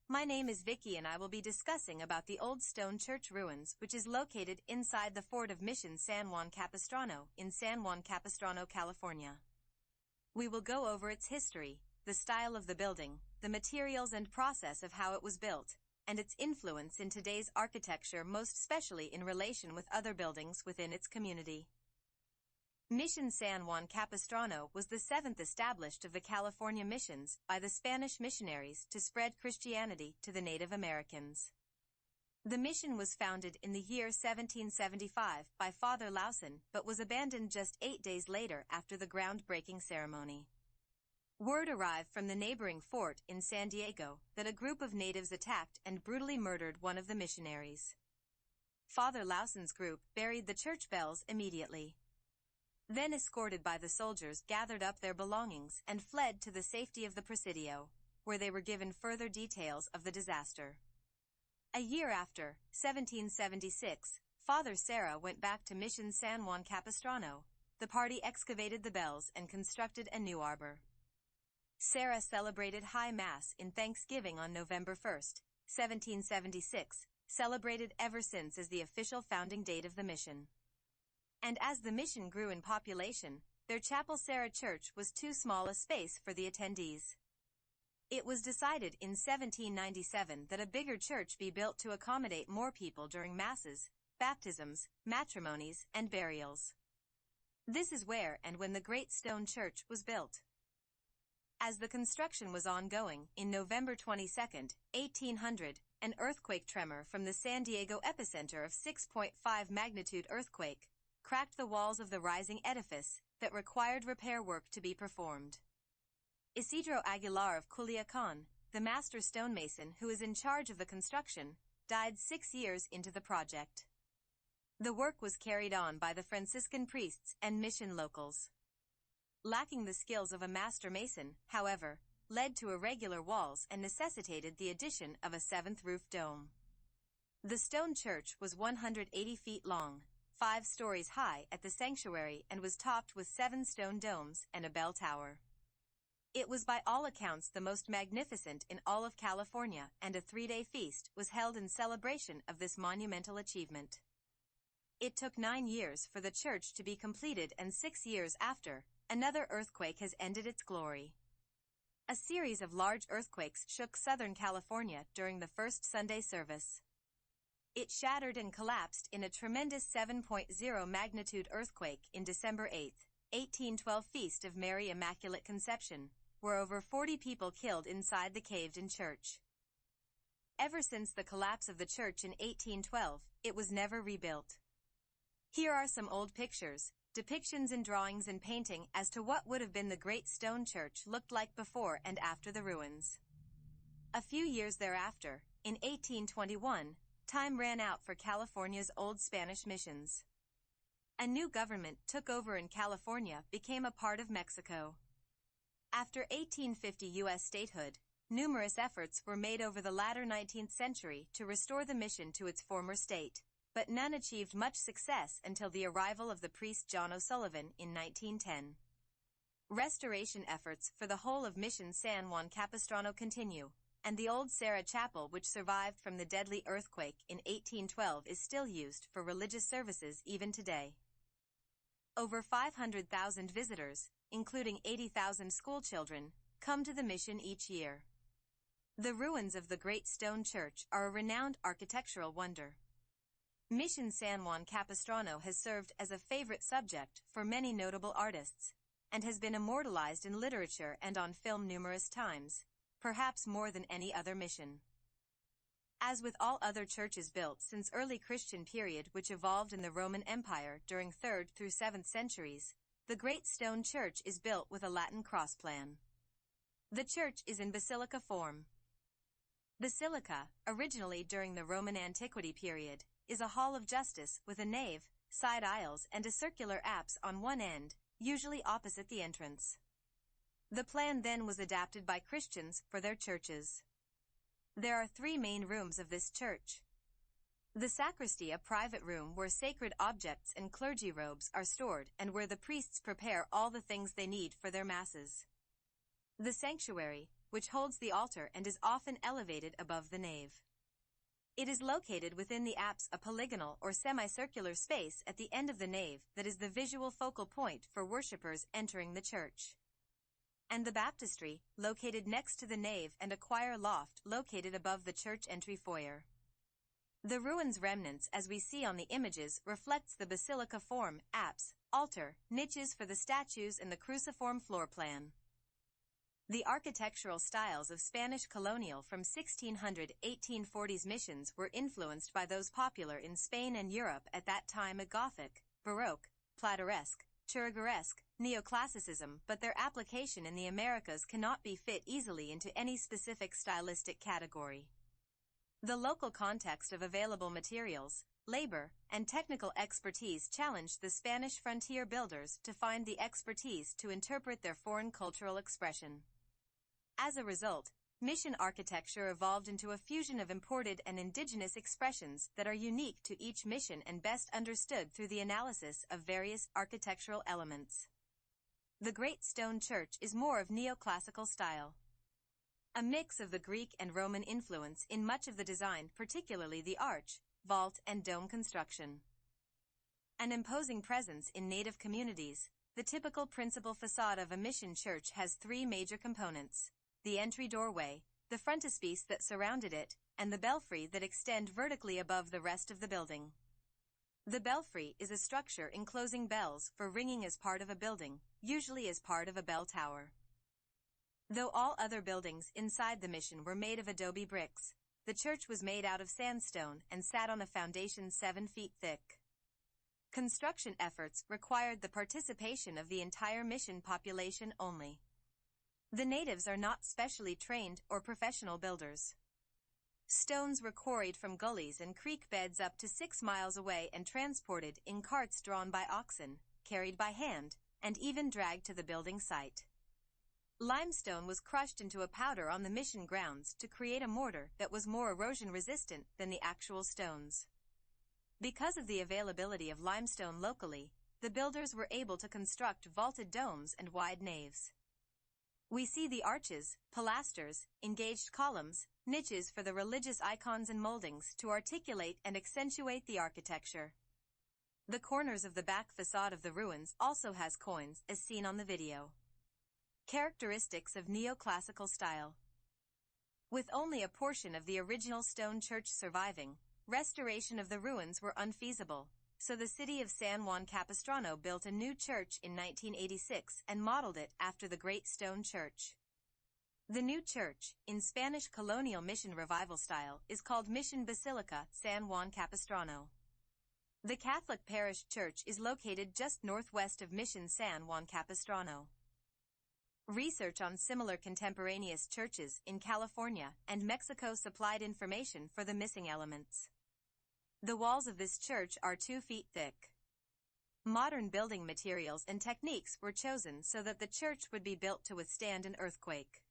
My name is Vicky and I will be discussing about the old stone church ruins which is located inside the fort of Mission San Juan Capistrano in San Juan Capistrano, California. We will go over its history, the style of the building, the materials and process of how it was built, and its influence in today's architecture, most especially in relation with other buildings within its community. Mission San Juan Capistrano was the seventh established of the California missions by the Spanish missionaries to spread Christianity to the Native Americans. The mission was founded in the year 1775 by Father Lawson but was abandoned just 8 days later after the groundbreaking ceremony. Word arrived from the neighboring fort in San Diego that a group of natives attacked and brutally murdered one of the missionaries. Father Lawson's group buried the church bells immediately. Then, escorted by the soldiers, gathered up their belongings and fled to the safety of the Presidio, where they were given further details of the disaster. A year after, 1776, Father Serra went back to Mission San Juan Capistrano. The party excavated the bells and constructed a new arbor. Serra celebrated High Mass in Thanksgiving on November 1, 1776, celebrated ever since as the official founding date of the mission. And as the mission grew in population, their Chapel Serra Church was too small a space for the attendees. It was decided in 1797 that a bigger church be built to accommodate more people during masses, baptisms, matrimonies, and burials. This is where and when the Great Stone Church was built. As the construction was ongoing, in November 22, 1800, an earthquake tremor from the San Diego epicenter of 6.5 magnitude earthquake cracked the walls of the rising edifice that required repair work to be performed. Isidro Aguilar of Culiacan, the master stonemason who is in charge of the construction, died 6 years into the project. The work was carried on by the Franciscan priests and mission locals. Lacking the skills of a master mason, however, led to irregular walls and necessitated the addition of a seventh roof dome. The stone church was 180 feet long, 5 stories high at the sanctuary, and was topped with 7 stone domes and a bell tower. It was by all accounts the most magnificent in all of California, and a 3-day feast was held in celebration of this monumental achievement. It took 9 years for the church to be completed, and 6 years after, another earthquake has ended its glory. A series of large earthquakes shook Southern California during the first Sunday service. It shattered and collapsed in a tremendous 7.0 magnitude earthquake in December 8, 1812 Feast of Mary Immaculate Conception, where over 40 people killed inside the caved-in church. Ever since the collapse of the church in 1812, it was never rebuilt. Here are some old pictures, depictions in drawings and painting as to what would have been the Great Stone Church looked like before and after the ruins. A few years thereafter, in 1821, time ran out for California's old Spanish missions. A new government took over in California, became a part of Mexico. After 1850 U.S. statehood, numerous efforts were made over the latter 19th century to restore the mission to its former state, but none achieved much success until the arrival of the priest John O'Sullivan in 1910. Restoration efforts for the whole of Mission San Juan Capistrano continue, and the old Serra Chapel, which survived from the deadly earthquake in 1812, is still used for religious services even today. Over 500,000 visitors, including 80,000 schoolchildren, come to the mission each year. The ruins of the Great Stone Church are a renowned architectural wonder. Mission San Juan Capistrano has served as a favorite subject for many notable artists, and has been immortalized in literature and on film numerous times, perhaps more than any other mission. As with all other churches built since early Christian period which evolved in the Roman Empire during 3rd through 7th centuries, the Great Stone Church is built with a Latin cross plan. The church is in basilica form. Basilica, originally during the Roman antiquity period, is a hall of justice with a nave, side aisles, and a circular apse on one end, usually opposite the entrance. The plan then was adapted by Christians for their churches. There are 3 main rooms of this church. The sacristy, a private room where sacred objects and clergy robes are stored and where the priests prepare all the things they need for their masses. The sanctuary, which holds the altar and is often elevated above the nave. It is located within the apse, a polygonal or semicircular space at the end of the nave that is the visual focal point for worshippers entering the church. And the baptistry, located next to the nave, and a choir loft located above the church entry foyer. The ruins remnants, as we see on the images, reflects the basilica form, apse, altar, niches for the statues, and the cruciform floor plan. The architectural styles of Spanish colonial from 1600–1840s missions were influenced by those popular in Spain and Europe at that time: Gothic, Baroque, Plateresque, Churrigueresque, Neoclassicism, but their application in the Americas cannot be fit easily into any specific stylistic category. The local context of available materials, labor, and technical expertise challenged the Spanish frontier builders to find the expertise to interpret their foreign cultural expression. As a result, mission architecture evolved into a fusion of imported and indigenous expressions that are unique to each mission and best understood through the analysis of various architectural elements. The Great Stone Church is more of neoclassical style. A mix of the Greek and Roman influence in much of the design, particularly the arch, vault, and dome construction. An imposing presence in native communities, the typical principal facade of a mission church has three major components: the entry doorway, the frontispiece that surrounded it, and the belfry that extend vertically above the rest of the building. The belfry is a structure enclosing bells for ringing as part of a building, usually as part of a bell tower. Though all other buildings inside the mission were made of adobe bricks, the church was made out of sandstone and sat on a foundation 7 feet thick. Construction efforts required the participation of the entire mission population only. The natives are not specially trained or professional builders. Stones were quarried from gullies and creek beds up to 6 miles away and transported in carts drawn by oxen, carried by hand, and even dragged to the building site. Limestone was crushed into a powder on the mission grounds to create a mortar that was more erosion-resistant than the actual stones. Because of the availability of limestone locally, the builders were able to construct vaulted domes and wide naves. We see the arches, pilasters, engaged columns, niches for the religious icons and moldings to articulate and accentuate the architecture. The corners of the back facade of the ruins also has coins, as seen on the video. Characteristics of neoclassical style. With only a portion of the original stone church surviving, restoration of the ruins were unfeasible, so the city of San Juan Capistrano built a new church in 1986 and modeled it after the Great Stone Church. The new church, in Spanish colonial mission revival style, is called Mission Basilica San Juan Capistrano. The Catholic parish church is located just northwest of Mission San Juan Capistrano. Research on similar contemporaneous churches in California and Mexico supplied information for the missing elements. The walls of this church are 2 feet thick. Modern building materials and techniques were chosen so that the church would be built to withstand an earthquake.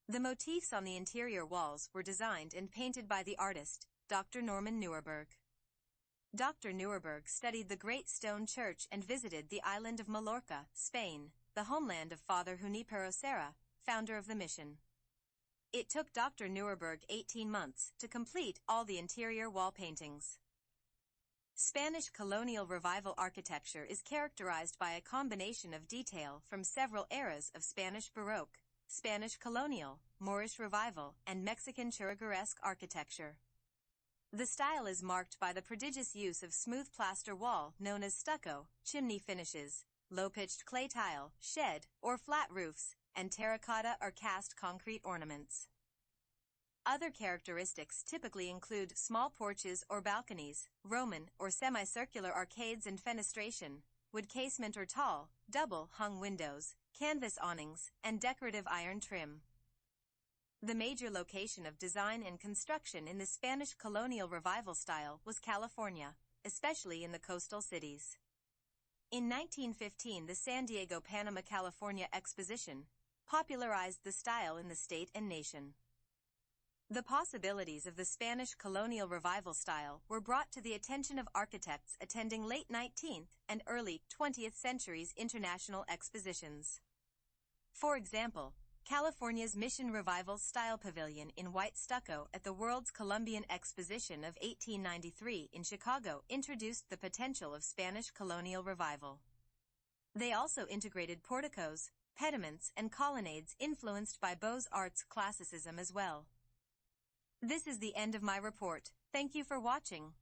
The motifs on the interior walls were designed and painted by the artist, Dr. Norman Neuerberg. Dr. Neuerberg studied the Great Stone Church and visited the island of Mallorca, Spain, the homeland of Father Junipero Serra, founder of the mission. It took Dr. Neuerberg 18 months to complete all the interior wall paintings. Spanish colonial revival architecture is characterized by a combination of detail from several eras of Spanish Baroque, Spanish colonial, Moorish revival, and Mexican Churrigueresque architecture. The style is marked by the prodigious use of smooth plaster wall known as stucco, chimney finishes, low-pitched clay tile, shed, or flat roofs, and terracotta or cast concrete ornaments. Other characteristics typically include small porches or balconies, Roman or semicircular arcades and fenestration, wood casement or tall, double-hung windows, canvas awnings, and decorative iron trim. The major location of design and construction in the Spanish colonial revival style was California, especially in the coastal cities. In 1915, the San Diego Panama California Exposition popularized the style in the state and nation. The possibilities of the Spanish colonial revival style were brought to the attention of architects attending late 19th and early 20th centuries international expositions. For example, California's Mission Revival Style Pavilion in white stucco at the World's Columbian Exposition of 1893 in Chicago introduced the potential of Spanish colonial revival. They also integrated porticos, pediments, and colonnades influenced by Beaux-Arts classicism as well. This is the end of my report. Thank you for watching.